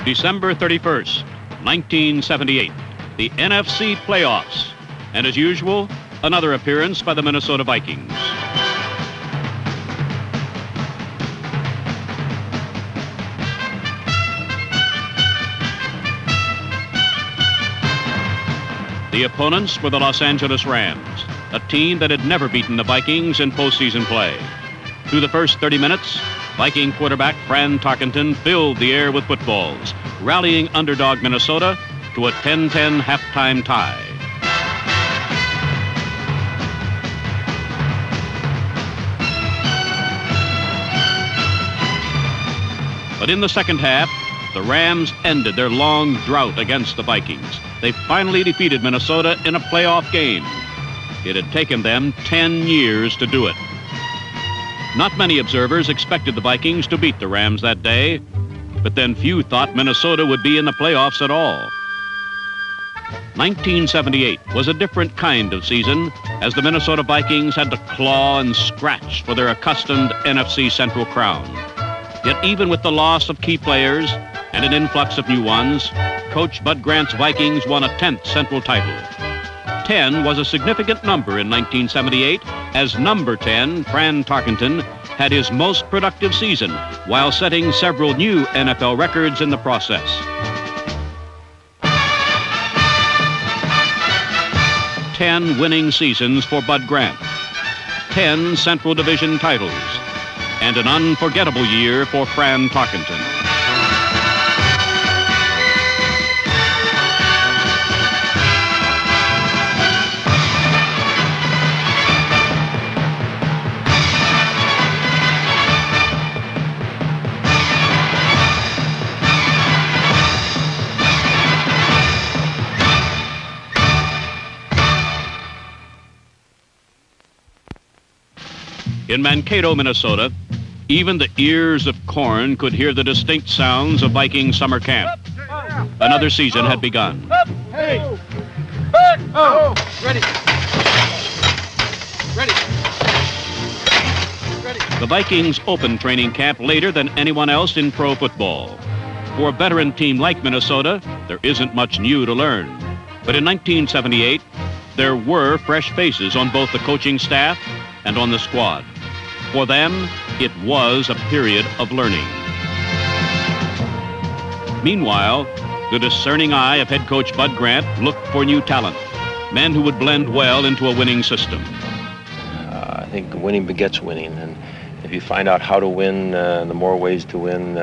December 31st, 1978, the NFC playoffs. And as usual, another appearance by the Minnesota Vikings. The opponents were the Los Angeles Rams, a team that had never beaten the Vikings in postseason play. Through the first 30 minutes, Viking quarterback Fran Tarkenton filled the air with footballs, rallying underdog Minnesota to a 10-10 halftime tie. But in the second half, the Rams ended their long drought against the Vikings. They finally defeated Minnesota in a playoff game. It had taken them 10 years to do it. Not many observers expected the Vikings to beat the Rams that day, but then few thought Minnesota would be in the playoffs at all. 1978 was a different kind of season, as the Minnesota Vikings had to claw and scratch for their accustomed NFC Central crown. Yet even with the loss of key players and an influx of new ones, Coach Bud Grant's Vikings won a 10th Central title. 10 was a significant number in 1978, as number 10, Fran Tarkenton, had his most productive season while setting several new NFL records in the process. 10 winning seasons for Bud Grant, 10 Central Division titles, and an unforgettable year for Fran Tarkenton. In Mankato, Minnesota, even the ears of corn could hear the distinct sounds of Viking summer camp. Another season had begun. Hey! Back! Oh! Ready! Ready! Ready! The Vikings opened training camp later than anyone else in pro football. For a veteran team like Minnesota, there isn't much new to learn. But in 1978, there were fresh faces on both the coaching staff and on the squad. For them, it was a period of learning. Meanwhile, the discerning eye of head coach Bud Grant looked for new talent, men who would blend well into a winning system. I think winning begets winning, and if you find out how to win, the more ways to win,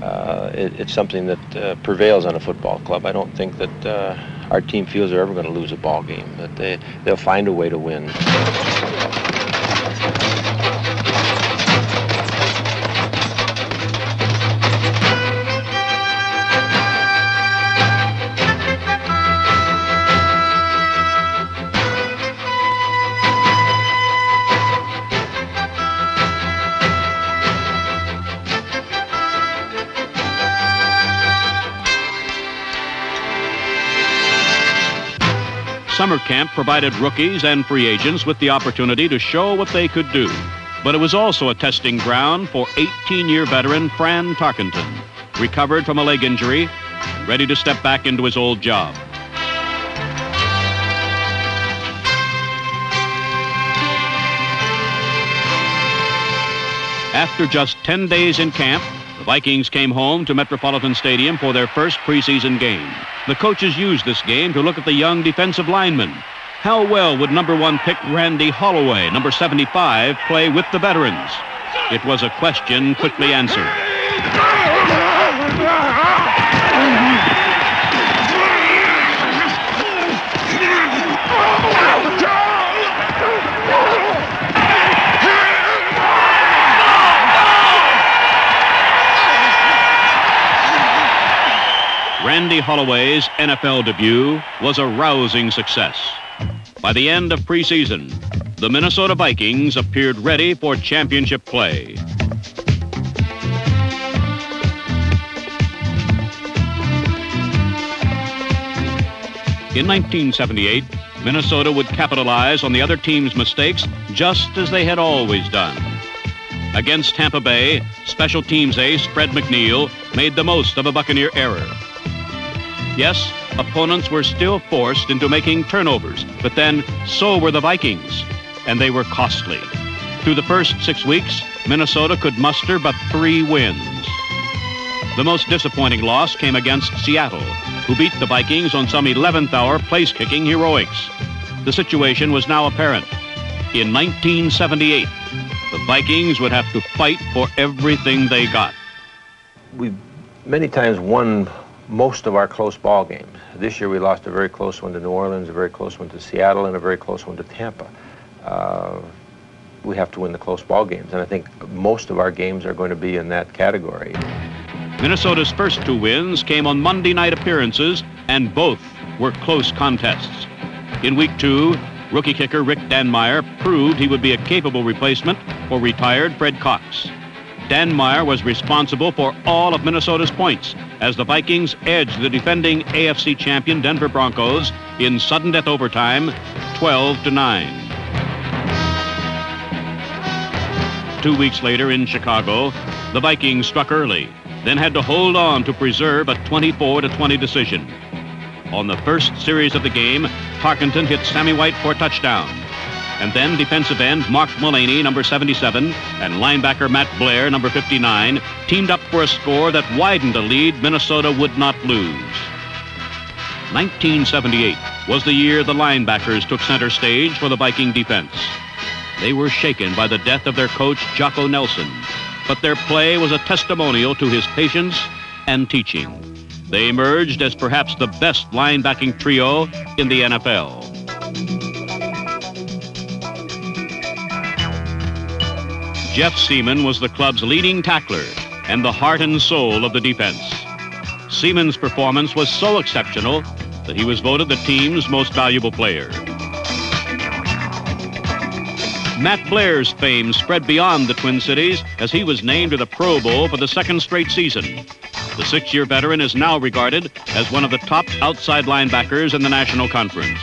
it's something that prevails on a football club. I don't think that our team feels they're ever going to lose a ball game, that they'll find a way to win. Summer camp provided rookies and free agents with the opportunity to show what they could do. But it was also a testing ground for 18-year veteran Fran Tarkenton, recovered from a leg injury and ready to step back into his old job. After just 10 days in camp, the Vikings came home to Metropolitan Stadium for their first preseason game. The coaches used this game to look at the young defensive linemen. How well would number 1 pick Randy Holloway, number 75, play with the veterans? It was a question quickly answered. Randy Holloway's NFL debut was a rousing success. By the end of preseason, the Minnesota Vikings appeared ready for championship play. In 1978, Minnesota would capitalize on the other team's mistakes just as they had always done. Against Tampa Bay, special teams ace Fred McNeil made the most of a Buccaneer error. Yes, opponents were still forced into making turnovers, but then so were the Vikings, and they were costly. Through the first 6 weeks, Minnesota could muster but 3 wins. The most disappointing loss came against Seattle, who beat the Vikings on some 11th-hour place-kicking heroics. The situation was now apparent. In 1978, the Vikings would have to fight for everything they got. We've many times won most of our close ball games. This year we lost a very close one to New Orleans, a very close one to Seattle, and a very close one to Tampa. We have to win the close ball games, and I think most of our games are going to be in that category. Minnesota's first 2 wins came on Monday night appearances, and both were close contests. In week 2, rookie kicker Rick Danmeyer proved he would be a capable replacement for retired Fred Cox. Danmeyer was responsible for all of Minnesota's points as the Vikings edged the defending AFC champion Denver Broncos in sudden death overtime, 12-9. 2 weeks later in Chicago, the Vikings struck early, then had to hold on to preserve a 24-20 decision. On the first series of the game, Tarkenton hit Sammy White for a touchdown. And then defensive end Mark Mullaney, number 77, and linebacker Matt Blair, number 59, teamed up for a score that widened a lead Minnesota would not lose. 1978 was the year the linebackers took center stage for the Viking defense. They were shaken by the death of their coach, Jocko Nelson, but their play was a testimonial to his patience and teaching. They emerged as perhaps the best linebacking trio in the NFL. Jeff Seaman was the club's leading tackler and the heart and soul of the defense. Seaman's performance was so exceptional that he was voted the team's most valuable player. Matt Blair's fame spread beyond the Twin Cities as he was named to the Pro Bowl for the 2nd straight season. The 6-year veteran is now regarded as one of the top outside linebackers in the National Conference.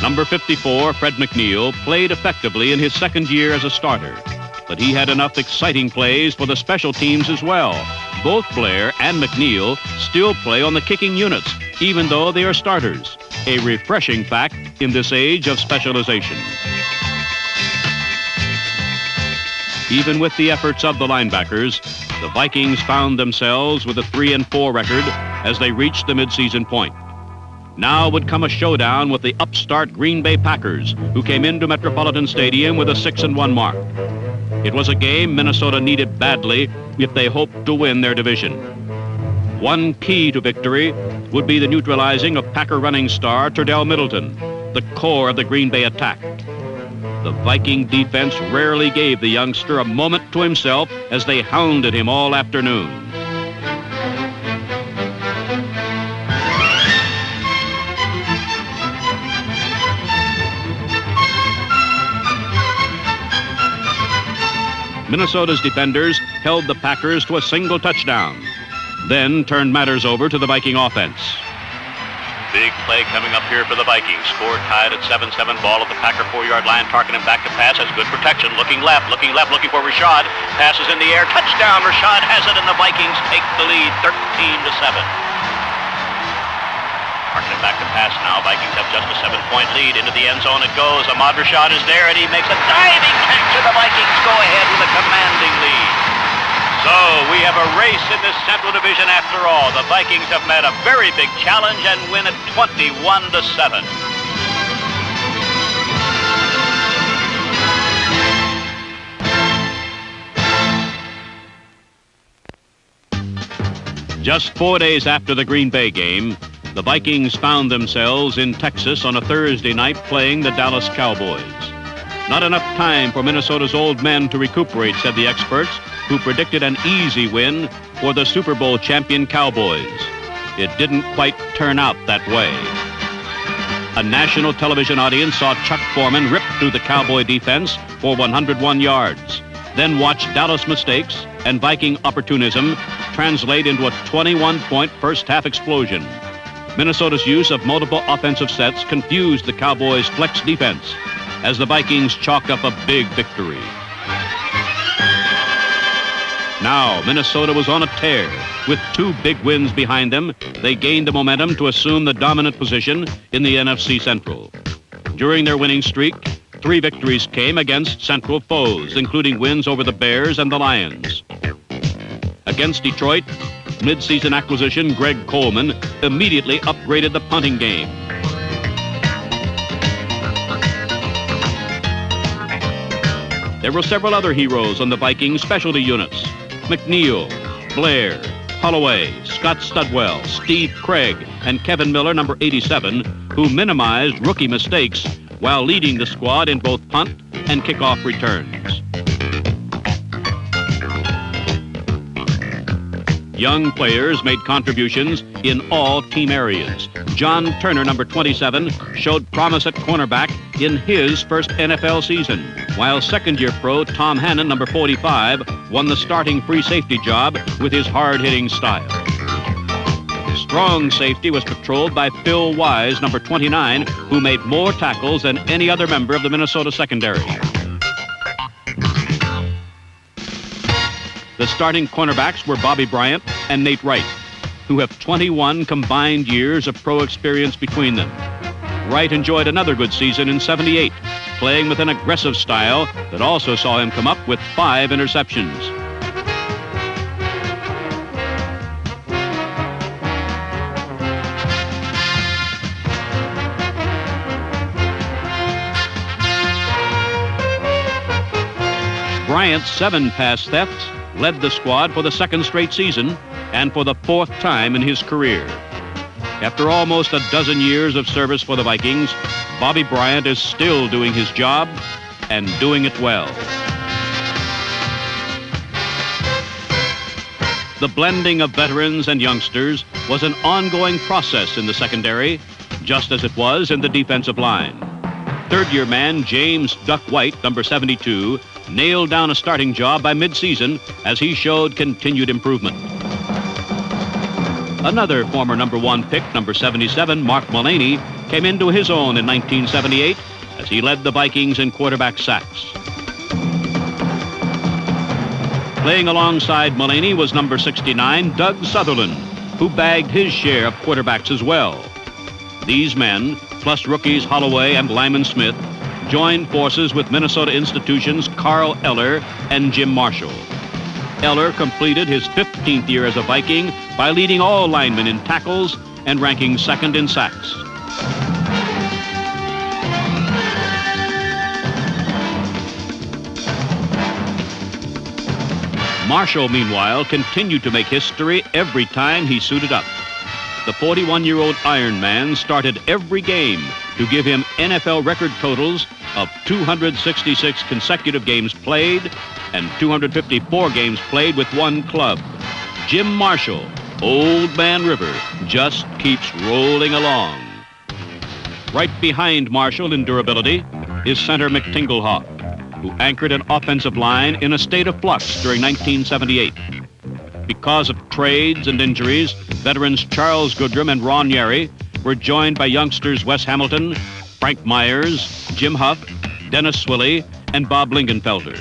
Number 54, Fred McNeil, played effectively in his 2nd year as a starter, but he had enough exciting plays for the special teams as well. Both Blair and McNeil still play on the kicking units, even though they are starters, a refreshing fact in this age of specialization. Even with the efforts of the linebackers, the Vikings found themselves with a 3-4 record as they reached the midseason point. Now would come a showdown with the upstart Green Bay Packers, who came into Metropolitan Stadium with a 6-1 mark. It was a game Minnesota needed badly if they hoped to win their division. One key to victory would be the neutralizing of Packer running star Terdell Middleton, the core of the Green Bay attack. The Viking defense rarely gave the youngster a moment to himself as they hounded him all afternoon. Minnesota's defenders held the Packers to a single touchdown, then turned matters over to the Viking offense. Big play coming up here for the Vikings. Score tied at 7-7. Ball at the Packer 4-yard line. Tarkenton back to pass. Has good protection. Looking left, looking for Rashad. Passes in the air. Touchdown. Rashad has it, and the Vikings take the lead 13-7. Tarkenton back to pass now. Vikings have just a 7-point lead. Into the end zone it goes. Ahmad Rashad is there, and he makes a diving catch, and the Vikings go ahead with a commanding lead. So we have a race in this Central Division after all. The Vikings have met a very big challenge and win it 21-7. Just 4 days after the Green Bay game, the Vikings found themselves in Texas on a Thursday night playing the Dallas Cowboys. Not enough time for Minnesota's old men to recuperate, said the experts, who predicted an easy win for the Super Bowl champion Cowboys. It didn't quite turn out that way. A national television audience saw Chuck Foreman rip through the Cowboy defense for 101 yards. Then watch Dallas mistakes and Viking opportunism translate into a 21-point first-half explosion. Minnesota's use of multiple offensive sets confused the Cowboys' flex defense as the Vikings chalk up a big victory. Now, Minnesota was on a tear. With 2 big wins behind them, they gained the momentum to assume the dominant position in the NFC Central. During their winning streak, 3 victories came against Central foes, including wins over the Bears and the Lions. Against Detroit, mid-season acquisition Greg Coleman immediately upgraded the punting game. There were several other heroes on the Vikings specialty units: McNeil, Blair, Holloway, Scott Studwell, Steve Craig, and Kevin Miller, number 87, who minimized rookie mistakes while leading the squad in both punt and kickoff returns. Young players made contributions in all team areas. John Turner, number 27, showed promise at cornerback in his first NFL season, while second-year pro Tom Hannon, number 45, won the starting free safety job with his hard-hitting style. Strong safety was patrolled by Phil Wise, number 29, who made more tackles than any other member of the Minnesota secondary. The starting cornerbacks were Bobby Bryant and Nate Wright, who have 21 combined years of pro experience between them. Wright enjoyed another good season in '78, playing with an aggressive style that also saw him come up with 5 interceptions. Bryant's 7 pass thefts led the squad for the 2nd straight season and for the 4th time in his career. After almost a dozen years of service for the Vikings, Bobby Bryant is still doing his job and doing it well. The blending of veterans and youngsters was an ongoing process in the secondary, just as it was in the defensive line. Third-year man James Duck White, number 72, nailed down a starting job by mid-season as he showed continued improvement. Another former number 1 pick, number 77, Mark Mullaney, came into his own in 1978 as he led the Vikings in quarterback sacks. Playing alongside Mullaney was number 69, Doug Sutherland, who bagged his share of quarterbacks as well. These men, plus rookies Holloway and Lyman Smith, joined forces with Minnesota institutions Carl Eller and Jim Marshall. Eller completed his 15th year as a Viking by leading all linemen in tackles and ranking 2nd in sacks. Marshall, meanwhile, continued to make history every time he suited up. The 41-year-old Iron Man started every game to give him NFL record totals of 266 consecutive games played and 254 games played with one club. Jim Marshall, Old Man River, just keeps rolling along. Right behind Marshall in durability is center McTinglehawk, who anchored an offensive line in a state of flux during 1978. Because of trades and injuries, veterans Charles Goodrum and Ron Yary were joined by youngsters Wes Hamilton, Frank Myers, Jim Huff, Dennis Swilley, and Bob Lingenfelter.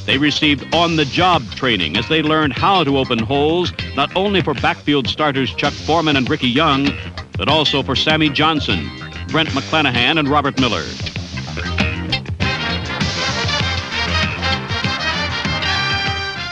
They received on-the-job training as they learned how to open holes, not only for backfield starters Chuck Foreman and Ricky Young, but also for Sammy Johnson, Brent McClanahan, and Robert Miller.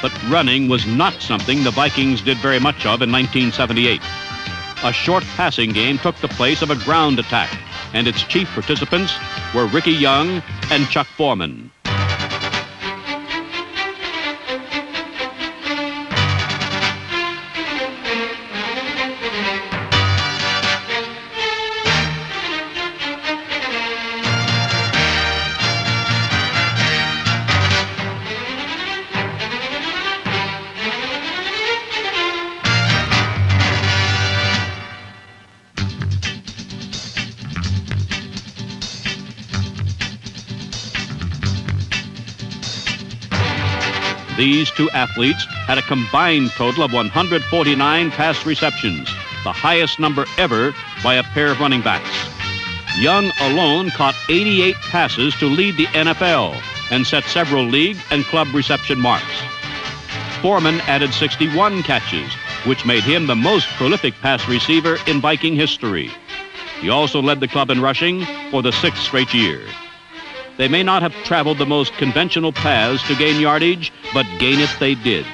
But running was not something the Vikings did very much of in 1978. A short passing game took the place of a ground attack, and its chief participants were Ricky Young and Chuck Foreman. These two athletes had a combined total of 149 pass receptions, the highest number ever by a pair of running backs. Young alone caught 88 passes to lead the NFL and set several league and club reception marks. Foreman added 61 catches, which made him the most prolific pass receiver in Viking history. He also led the club in rushing for the 6th straight year. They may not have traveled the most conventional paths to gain yardage, but gain it they did.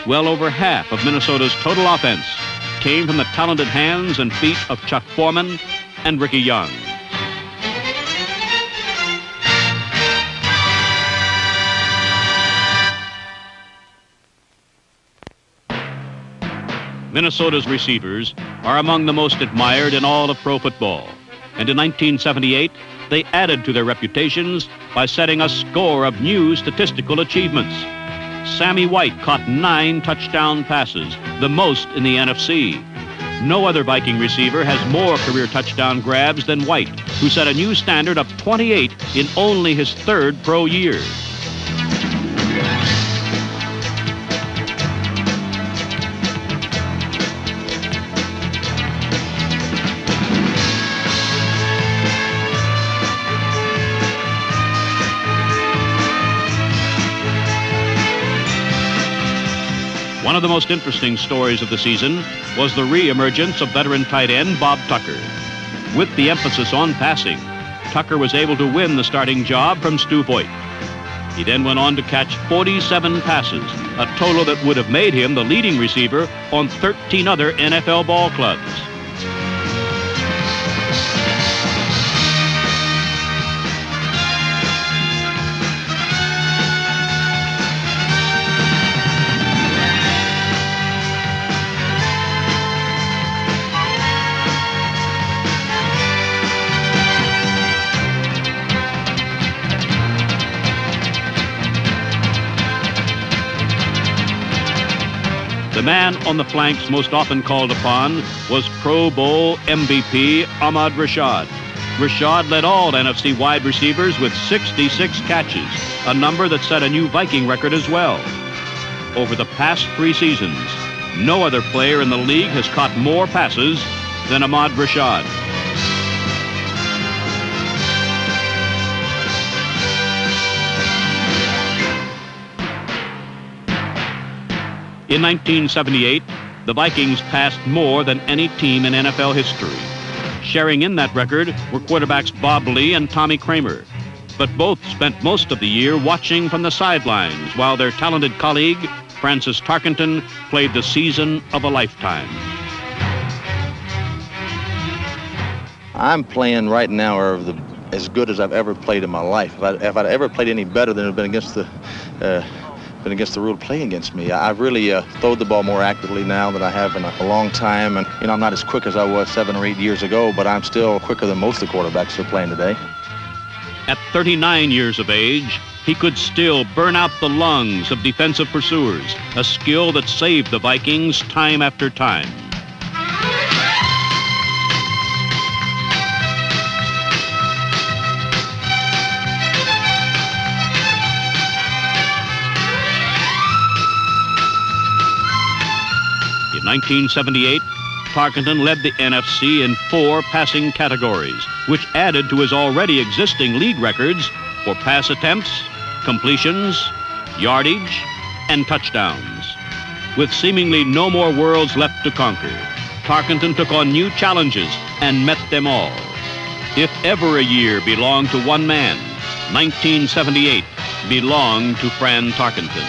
Well over half of Minnesota's total offense came from the talented hands and feet of Chuck Foreman and Ricky Young. Minnesota's receivers are among the most admired in all of pro football. And in 1978, they added to their reputations by setting a score of new statistical achievements. Sammy White caught 9 touchdown passes, the most in the NFC. No other Viking receiver has more career touchdown grabs than White, who set a new standard of 28 in only his 3rd pro year. One of the most interesting stories of the season was the re-emergence of veteran tight end Bob Tucker. With the emphasis on passing, Tucker was able to win the starting job from Stu Voigt. He then went on to catch 47 passes, a total that would have made him the leading receiver on 13 other NFL ball clubs. The man on the flanks most often called upon was Pro Bowl MVP Ahmad Rashad. Rashad led all NFC wide receivers with 66 catches, a number that set a new Viking record as well. Over the past 3 seasons, no other player in the league has caught more passes than Ahmad Rashad. In 1978, the Vikings passed more than any team in NFL history. Sharing in that record were quarterbacks Bob Lee and Tommy Kramer. But both spent most of the year watching from the sidelines while their talented colleague, Francis Tarkenton, played the season of a lifetime. I'm playing right now as good as I've ever played in my life. If I'd ever played any better than it had been against the rule playing against me. I've really thrown the ball more actively now than I have in a long time. And, I'm not as quick as I was 7 or 8 years ago, but I'm still quicker than most of the quarterbacks who are playing today. At 39 years of age, he could still burn out the lungs of defensive pursuers, a skill that saved the Vikings time after time. In 1978, Tarkenton led the NFC in 4 passing categories, which added to his already existing league records for pass attempts, completions, yardage, and touchdowns. With seemingly no more worlds left to conquer, Tarkenton took on new challenges and met them all. If ever a year belonged to one man, 1978 belonged to Fran Tarkenton.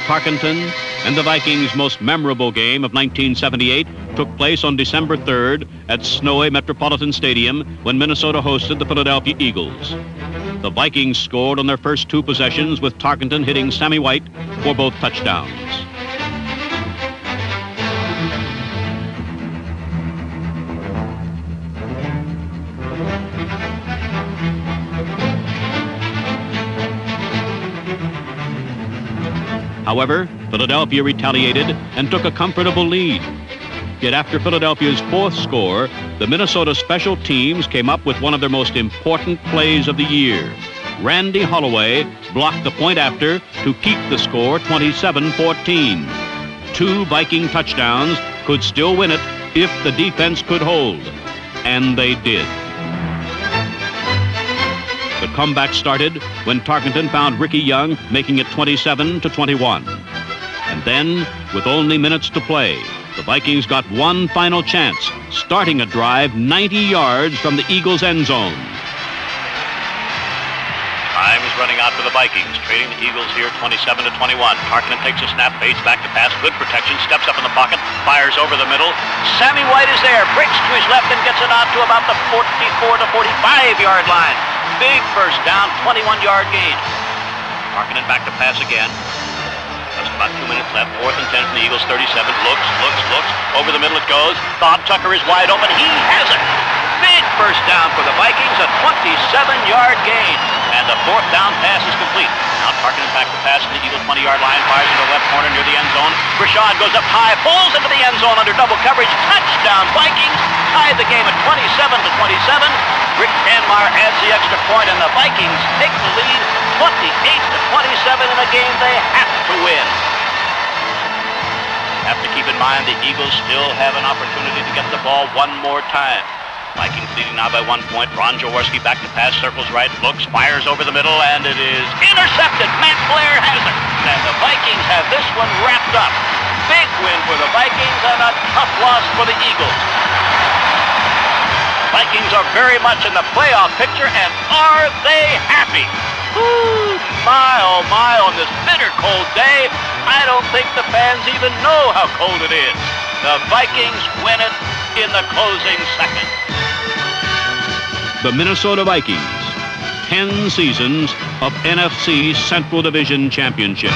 Tarkenton and the Vikings' most memorable game of 1978 took place on December 3rd at snowy Metropolitan Stadium when Minnesota hosted the Philadelphia Eagles. The Vikings scored on their first 2 possessions with Tarkenton hitting Sammy White for both touchdowns. However, Philadelphia retaliated and took a comfortable lead. Yet after Philadelphia's fourth score, the Minnesota special teams came up with one of their most important plays of the year. Randy Holloway blocked the point after to keep the score 27-14. 2 Viking touchdowns could still win it if the defense could hold. And they did. The comeback started when Tarkenton found Ricky Young making it 27-21. And then, with only minutes to play, the Vikings got one final chance, starting a drive 90 yards from the Eagles' end zone. Time is running out for the Vikings, trailing the Eagles here 27-21. Tarkenton takes a snap, fades back to pass, good protection, steps up in the pocket, fires over the middle. Sammy White is there, breaks to his left and gets it out to about the 44 to 45-yard line. Big first down, 21-yard gain. Tarkenton back to pass again. Just about 2 minutes left, 4th and 10 from the Eagles 37. Looks. Over the middle it goes. Bob Tucker is wide open. He has it. Big first down for the Vikings, a 27-yard gain. And the 4th down pass is complete. Now Tarkenton back to pass to the Eagles 20-yard line, fires into the left corner near the end zone. Rashad goes up high, pulls into the end zone under double coverage. Touchdown Vikings. Tied the game at 27-27. Rick Tanmar adds the extra point, and the Vikings take the lead 28-27 in a game they have to win. Have to keep in mind the Eagles still have an opportunity to get the ball one more time. Vikings leading now by 1 point. Ron Jaworski back to pass, circles right, looks, fires over the middle, and it is intercepted. Matt Blair has it. And the Vikings have this one wrapped up. Big win for the Vikings and a tough loss for the Eagles. Vikings are very much in the playoff picture, and are they happy? Ooh, my, oh my, on this bitter cold day, I don't think the fans even know how cold it is. The Vikings win it in the closing seconds. The Minnesota Vikings, 10 seasons of NFC Central Division championships.